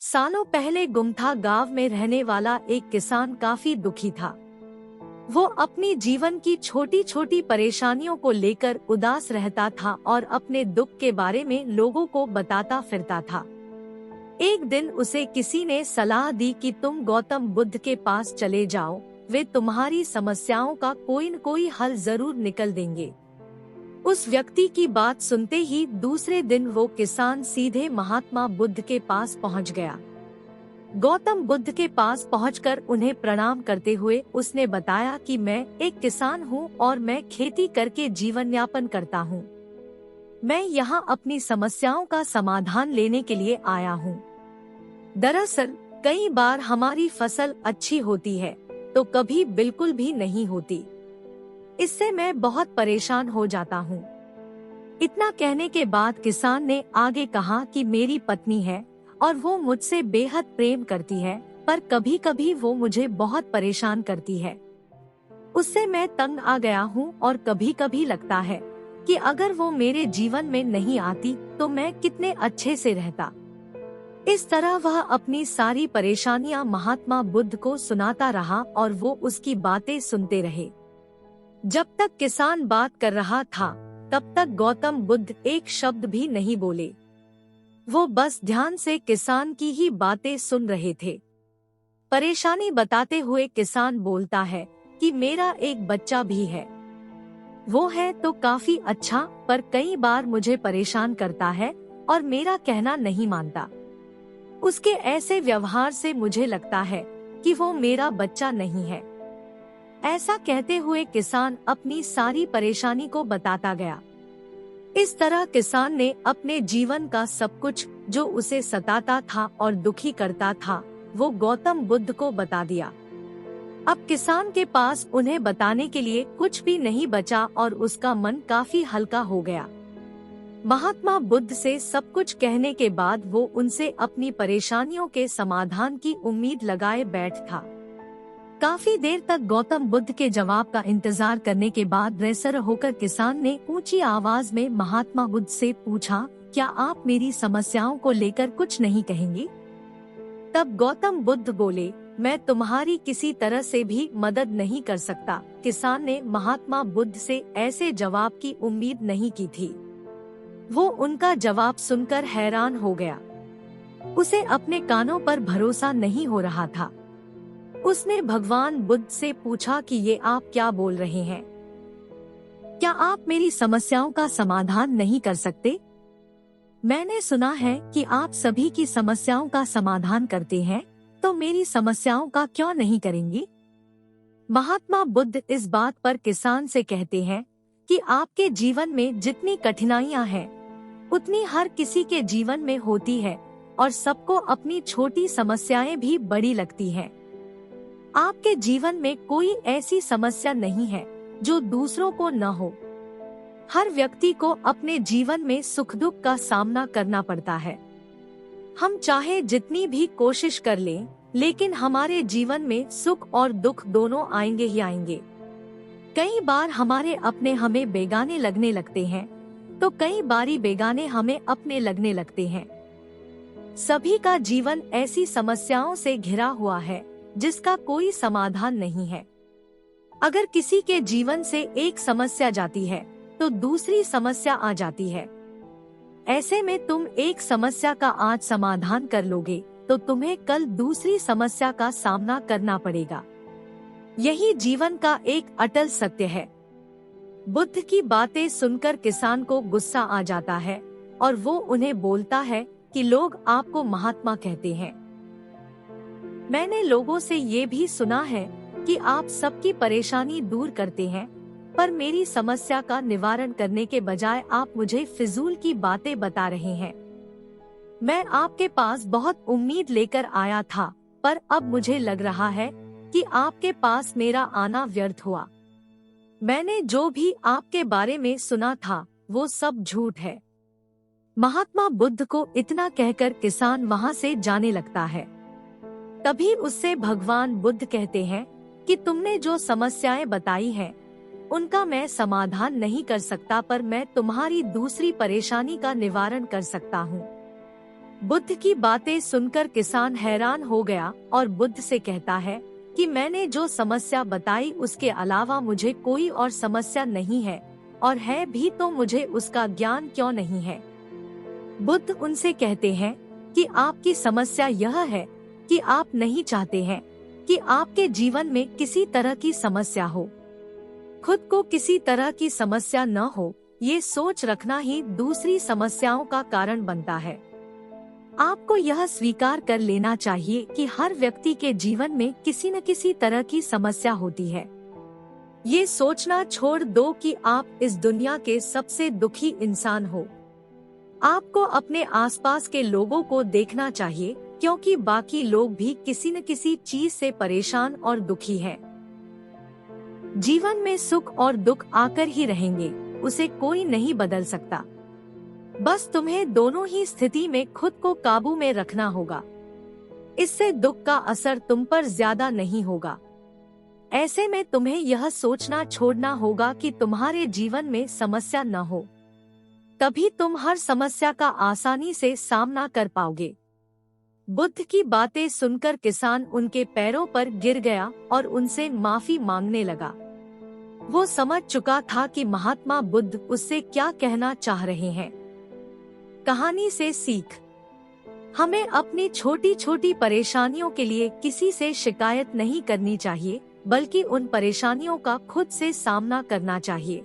सालों पहले गुमथा गांव में रहने वाला एक किसान काफी दुखी था। वो अपनी जीवन की छोटी छोटी परेशानियों को लेकर उदास रहता था और अपने दुख के बारे में लोगों को बताता फिरता था। एक दिन उसे किसी ने सलाह दी कि तुम गौतम बुद्ध के पास चले जाओ, वे तुम्हारी समस्याओं का कोई न कोई हल जरूर निकल देंगे। उस व्यक्ति की बात सुनते ही दूसरे दिन वो किसान सीधे महात्मा बुद्ध के पास पहुंच गया। गौतम बुद्ध के पास पहुंचकर उन्हें प्रणाम करते हुए उसने बताया कि मैं एक किसान हूं और मैं खेती करके जीवन यापन करता हूं। मैं यहां अपनी समस्याओं का समाधान लेने के लिए आया हूं। दरअसल कई बार हमारी फसल अच्छी होती है तो कभी बिल्कुल भी नहीं होती। इससे मैं बहुत परेशान हो जाता हूँ। इतना कहने के बाद किसान ने आगे कहा कि मेरी पत्नी है और वो मुझसे बेहद प्रेम करती है, पर कभी कभी वो मुझे बहुत परेशान करती है। उससे मैं तंग आ गया हूँ और कभी कभी लगता है कि अगर वो मेरे जीवन में नहीं आती तो मैं कितने अच्छे से रहता। इस तरह वह अपनी सारी परेशानियां महात्मा बुद्ध को सुनाता रहा और वो उसकी बातें सुनते रहे। जब तक किसान बात कर रहा था तब तक गौतम बुद्ध एक शब्द भी नहीं बोले। वो बस ध्यान से किसान की ही बातें सुन रहे थे। परेशानी बताते हुए किसान बोलता है कि मेरा एक बच्चा भी है। वो है तो काफी अच्छा, पर कई बार मुझे परेशान करता है और मेरा कहना नहीं मानता। उसके ऐसे व्यवहार से मुझे लगता है कि वो मेरा बच्चा नहीं है। ऐसा कहते हुए किसान अपनी सारी परेशानी को बताता गया। इस तरह किसान ने अपने जीवन का सब कुछ जो उसे सताता था और दुखी करता था वो गौतम बुद्ध को बता दिया। अब किसान के पास उन्हें बताने के लिए कुछ भी नहीं बचा और उसका मन काफी हल्का हो गया। महात्मा बुद्ध से सब कुछ कहने के बाद वो उनसे अपनी परेशानियों के समाधान की उम्मीद लगाए बैठ था। काफी देर तक गौतम बुद्ध के जवाब का इंतजार करने के बाद बेसर होकर किसान ने ऊंची आवाज में महात्मा बुद्ध से पूछा, क्या आप मेरी समस्याओं को लेकर कुछ नहीं कहेंगी? तब गौतम बुद्ध बोले, मैं तुम्हारी किसी तरह से भी मदद नहीं कर सकता। किसान ने महात्मा बुद्ध से ऐसे जवाब की उम्मीद नहीं की थी। वो उनका जवाब सुनकर हैरान हो गया। उसे अपने कानों पर भरोसा नहीं हो रहा था। उसने भगवान बुद्ध से पूछा कि ये आप क्या बोल रहे हैं? क्या आप मेरी समस्याओं का समाधान नहीं कर सकते? मैंने सुना है कि आप सभी की समस्याओं का समाधान करते हैं, तो मेरी समस्याओं का क्यों नहीं करेंगी? महात्मा बुद्ध इस बात पर किसान से कहते हैं कि आपके जीवन में जितनी कठिनाइयां हैं, उतनी हर किसी के जीवन में होती है और सबको अपनी छोटी समस्याएं भी बड़ी लगती हैं। आपके जीवन में कोई ऐसी समस्या नहीं है जो दूसरों को न हो। हर व्यक्ति को अपने जीवन में सुख दुख का सामना करना पड़ता है। हम चाहे जितनी भी कोशिश कर लें, लेकिन हमारे जीवन में सुख और दुख दोनों आएंगे ही आएंगे। कई बार हमारे अपने हमें बेगाने लगने लगते हैं, तो कई बारी बेगाने हमें अपने लगने लगते हैं। सभी का जीवन ऐसी समस्याओं से घिरा हुआ है जिसका कोई समाधान नहीं है। अगर किसी के जीवन से एक समस्या जाती है तो दूसरी समस्या आ जाती है। ऐसे में तुम एक समस्या का आज समाधान कर लोगे तो तुम्हें कल दूसरी समस्या का सामना करना पड़ेगा। यही जीवन का एक अटल सत्य है। बुद्ध की बातें सुनकर किसान को गुस्सा आ जाता है और वो उन्हें बोलता है कि लोग आपको महात्मा कहते हैं। मैंने लोगों से ये भी सुना है कि आप सबकी परेशानी दूर करते हैं, पर मेरी समस्या का निवारण करने के बजाय आप मुझे फिजूल की बातें बता रहे हैं। मैं आपके पास बहुत उम्मीद लेकर आया था, पर अब मुझे लग रहा है कि आपके पास मेरा आना व्यर्थ हुआ। मैंने जो भी आपके बारे में सुना था वो सब झूठ है। महात्मा बुद्ध को इतना कहकर किसान वहाँ से जाने लगता है। तभी उससे भगवान बुद्ध कहते हैं कि तुमने जो समस्याएं बताई हैं, उनका मैं समाधान नहीं कर सकता, पर मैं तुम्हारी दूसरी परेशानी का निवारण कर सकता हूँ। बुद्ध की बातें सुनकर किसान हैरान हो गया और बुद्ध से कहता है कि मैंने जो समस्या बताई उसके अलावा मुझे कोई और समस्या नहीं है, और है भी तो मुझे उसका ज्ञान क्यों नहीं है। बुद्ध उनसे कहते हैं कि आपकी समस्या यह है कि आप नहीं चाहते हैं कि आपके जीवन में किसी तरह की समस्या हो। खुद को किसी तरह की समस्या न हो, ये सोच रखना ही दूसरी समस्याओं का कारण बनता है। आपको यह स्वीकार कर लेना चाहिए कि हर व्यक्ति के जीवन में किसी न किसी तरह की समस्या होती है। ये सोचना छोड़ दो कि आप इस दुनिया के सबसे दुखी इंसान हो। आपको अपने आसपास के लोगों को देखना चाहिए, क्योंकि बाकी लोग भी किसी न किसी चीज से परेशान और दुखी हैं। जीवन में सुख और दुख आकर ही रहेंगे, उसे कोई नहीं बदल सकता। बस तुम्हें दोनों ही स्थिति में खुद को काबू में रखना होगा। इससे दुख का असर तुम पर ज्यादा नहीं होगा। ऐसे में तुम्हें यह सोचना छोड़ना होगा कि तुम्हारे जीवन में समस्या न हो, तभी तुम हर समस्या का आसानी से सामना कर पाओगे। बुद्ध की बातें सुनकर किसान उनके पैरों पर गिर गया और उनसे माफी मांगने लगा। वो समझ चुका था कि महात्मा बुद्ध उससे क्या कहना चाह रहे हैं। कहानी से सीख। हमें अपनी छोटी छोटी परेशानियों के लिए किसी से शिकायत नहीं करनी चाहिए, बल्कि उन परेशानियों का खुद से सामना करना चाहिए।